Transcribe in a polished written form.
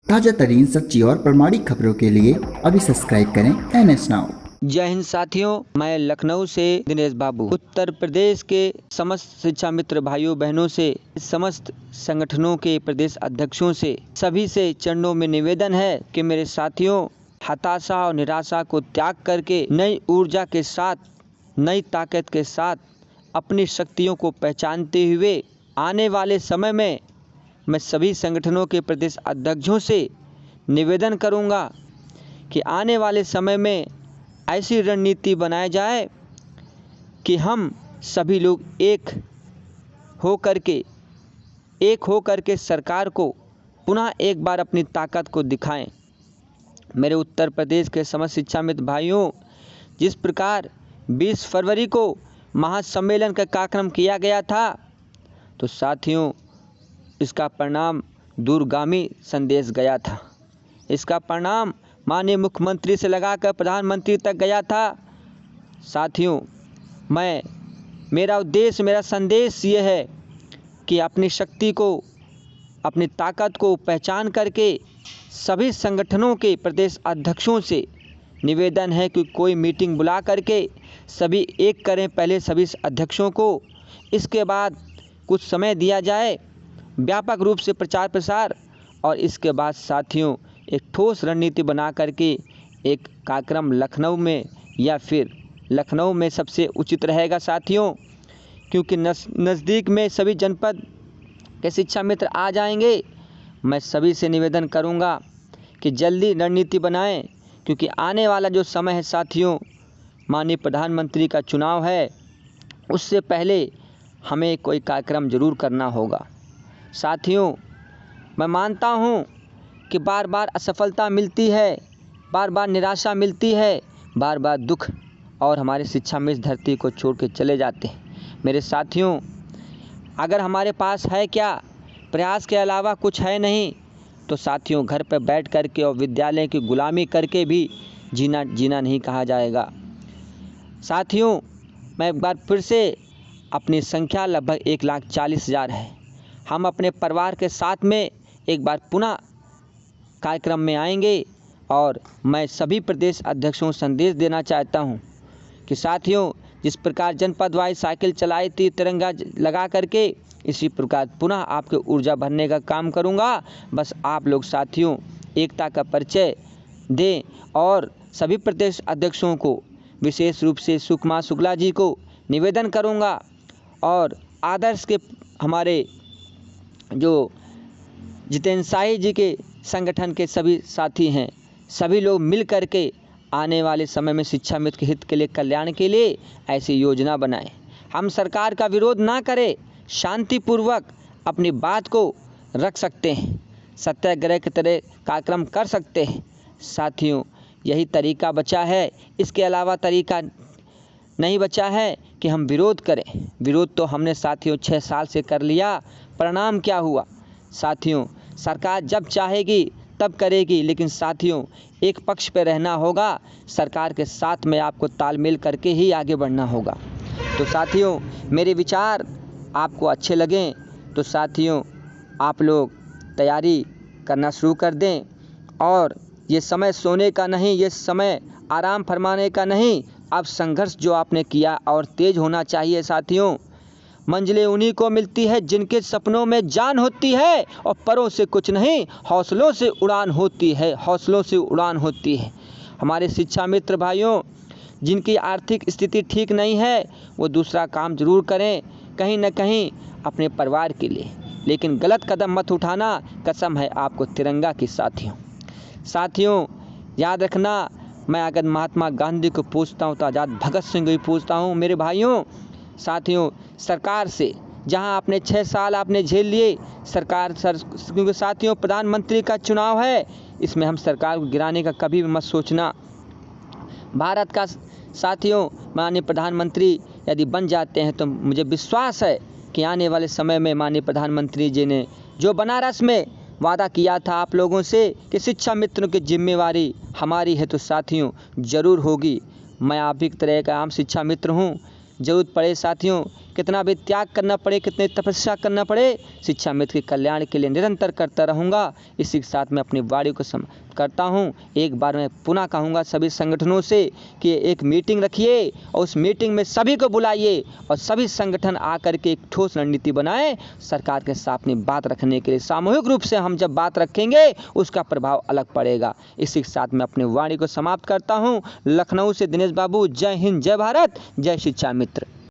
ताजा तरीन सच्ची और प्रामाणिक खबरों के लिए अभी सब्सक्राइब करें NS नाउ। जय हिंद साथियों, मैं लखनऊ से दिनेश बाबू। उत्तर प्रदेश के समस्त शिक्षा मित्र भाइयों बहनों से, समस्त संगठनों के प्रदेश अध्यक्षों से, सभी से चरणों में निवेदन है कि मेरे साथियों, हताशा और निराशा को त्याग करके नई ऊर्जा के साथ, नई ताकत के साथ अपनी शक्तियों को पहचानते हुए आने वाले समय में मैं सभी संगठनों के प्रदेश अध्यक्षों से निवेदन करूंगा कि आने वाले समय में ऐसी रणनीति बनाई जाए कि हम सभी लोग एक हो करके सरकार को पुनः एक बार अपनी ताकत को दिखाएं। मेरे उत्तर प्रदेश के समस्त शिक्षा मित्र भाइयों, जिस प्रकार 20 फरवरी को महासम्मेलन का कार्यक्रम किया गया था, तो साथियों इसका परिणाम दूरगामी संदेश गया था। इसका परिणाम माननीय मुख्यमंत्री से लगाकर प्रधानमंत्री तक गया था। साथियों, मेरा उद्देश्य, मेरा संदेश ये है कि अपनी शक्ति को, अपनी ताकत को पहचान करके सभी संगठनों के प्रदेश अध्यक्षों से निवेदन है कि कोई मीटिंग बुला करके सभी एक करें, पहले सभी अध्यक्षों को, इसके बाद कुछ समय दिया जाए व्यापक रूप से प्रचार प्रसार, और इसके बाद साथियों एक ठोस रणनीति बना करके एक कार्यक्रम लखनऊ में, या फिर लखनऊ में सबसे उचित रहेगा साथियों, क्योंकि नज़दीक में सभी जनपद के शिक्षा मित्र आ जाएंगे। मैं सभी से निवेदन करूंगा कि जल्दी रणनीति बनाएं, क्योंकि आने वाला जो समय है साथियों, माननीय प्रधानमंत्री का चुनाव है, उससे पहले हमें कोई कार्यक्रम जरूर करना होगा। साथियों, मैं मानता हूं कि बार बार असफलता मिलती है, बार बार निराशा मिलती है, बार बार दुख, और हमारे शिक्षा में इस धरती को छोड़ के चले जाते हैं। मेरे साथियों, अगर हमारे पास है क्या, प्रयास के अलावा कुछ है नहीं, तो साथियों घर पर बैठ करके और विद्यालय की गुलामी करके भी जीना नहीं कहा जाएगा। साथियों, मैं एक बार फिर से, अपनी संख्या लगभग 1,40,000 है। हम अपने परिवार के साथ में एक बार पुनः कार्यक्रम में आएंगे, और मैं सभी प्रदेश अध्यक्षों को संदेश देना चाहता हूं कि साथियों, जिस प्रकार जनपद वाइज साइकिल चलाई थी तिरंगा लगा करके, इसी प्रकार पुनः आपके ऊर्जा भरने का काम करूंगा। बस आप लोग साथियों एकता का परिचय दें, और सभी प्रदेश अध्यक्षों को, विशेष रूप से सुषमा शुक्ला जी को निवेदन करूंगा, और आदर्श के हमारे जो जितेंद्र शाही जी के संगठन के सभी साथी हैं, सभी लोग मिल करके आने वाले समय में शिक्षा मित्र के हित के लिए, कल्याण के लिए ऐसी योजना बनाएं। हम सरकार का विरोध ना करें, शांतिपूर्वक अपनी बात को रख सकते हैं, सत्याग्रह की तरह कार्यक्रम कर सकते हैं। साथियों, यही तरीका बचा है, इसके अलावा तरीका नहीं बचा है कि हम विरोध करें। विरोध तो हमने साथियों 6 साल से कर लिया, परिणाम क्या हुआ? साथियों, सरकार जब चाहेगी तब करेगी, लेकिन साथियों एक पक्ष पे रहना होगा, सरकार के साथ में आपको तालमेल करके ही आगे बढ़ना होगा। तो साथियों, मेरे विचार आपको अच्छे लगें तो साथियों आप लोग तैयारी करना शुरू कर दें, और ये समय सोने का नहीं, ये समय आराम फरमाने का नहीं। अब संघर्ष जो आपने किया और तेज होना चाहिए साथियों। मंजिलें उन्हीं को मिलती है जिनके सपनों में जान होती है, और परों से कुछ नहीं, हौसलों से उड़ान होती है, हौसलों से उड़ान होती है। हमारे शिक्षा मित्र भाइयों, जिनकी आर्थिक स्थिति ठीक नहीं है, वो दूसरा काम जरूर करें, कहीं न कहीं अपने परिवार के लिए, लेकिन गलत कदम मत उठाना, कसम है आपको तिरंगा की। साथियों याद रखना, मैं अगर महात्मा गांधी को पूछता हूँ तो आज़ाद भगत सिंह को भी पूछता हूँ। मेरे भाइयों, साथियों सरकार से जहां आपने 6 साल आपने झेल लिए, क्योंकि साथियों प्रधानमंत्री का चुनाव है, इसमें हम सरकार को गिराने का कभी भी मत सोचना। भारत का साथियों माननीय प्रधानमंत्री यदि बन जाते हैं, तो मुझे विश्वास है कि आने वाले समय में माननीय प्रधानमंत्री जी ने जो बनारस में वादा किया था आप लोगों से कि शिक्षा मित्रों की जिम्मेवारी हमारी है, तो साथियों ज़रूर होगी। मैं आप ही की तरह का आम शिक्षा मित्र हूँ। जरूरत पड़े साथियों कितना भी त्याग करना पड़े, कितनी तपस्या करना पड़े, शिक्षा मित्र के कल्याण के लिए निरंतर करता रहूँगा। इसी के साथ मैं अपनी वाणी को समाप्त करता हूँ। एक बार मैं पुनः कहूँगा सभी संगठनों से कि एक मीटिंग रखिए और उस मीटिंग में सभी को बुलाइए और सभी संगठन आकर के एक ठोस रणनीति बनाएं सरकार के साथ अपनी बात रखने के लिए। सामूहिक रूप से हम जब बात रखेंगे उसका प्रभाव अलग पड़ेगा। इसी के साथ मैं अपनी वाणी को समाप्त करता हूँ। लखनऊ से दिनेश बाबू। जय हिंद, जय भारत, जय शिक्षा मित्र।